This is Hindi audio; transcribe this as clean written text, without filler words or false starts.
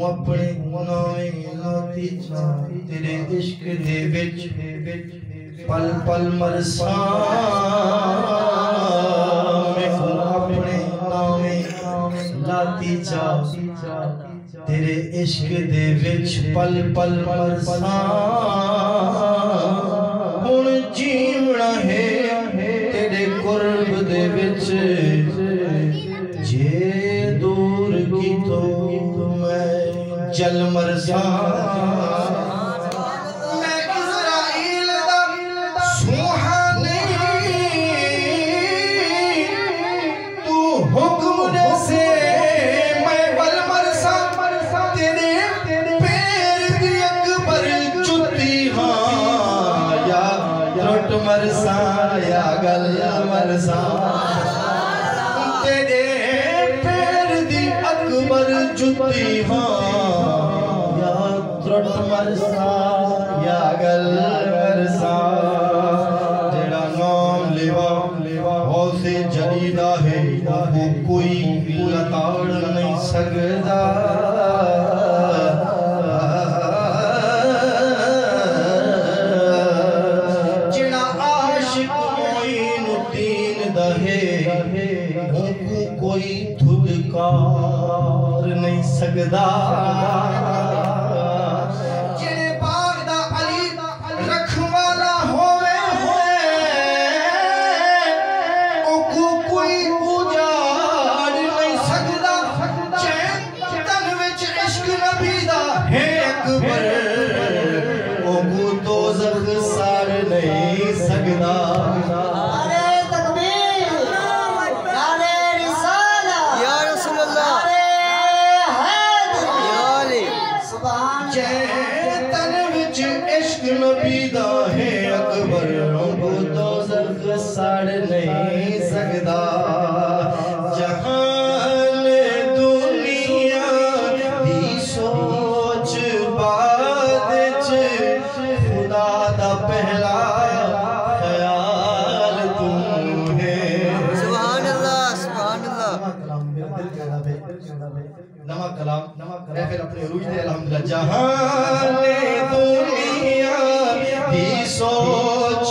अपने नावे लाती जा तेरे इश्क दे विच पल पल मरसा मैं अपने नावे लाती जा तेरे इश्क दे विच पल पल मरसा हुण जीवना है तेरे कुर्ब दे विच जे दूर की तो मैं जल मरसा मैं इज़राइल दा सुहानी तू हुक्म दे से मैं बल मरसा तेरे पैर दी अकबर जुती हाँ या त्रुट मरसा या गल मरसा तेरे पैर दी अकबर जुती हाँ या त्रुट मरसा या गल मरसा तेरा नाम लेवा हौसे जलीदा है वो कोई लताड़ नहीं सकदा जिना आशिक मोइनुद्दीन दा है वो कोई धुदकार नहीं सकदा जिने बाग दा अली रखवाला होवे ओको कोई उजाड़ नहीं सकदा तन विच इश्क नबी दा है अकबर ओको दोज़ख साड़ नहीं सकदा नबीदा है अकबर वो दोज़ख साड़ नहीं सकदा जहान दुनिया दी सोच बाद च खुदा दा पहला ख्याल तू है सुभान अल्लाह नवा कलाम मैं फिर अपने रूह दे अल्हम्दुलिल्लाह जहान दुनिया की सोच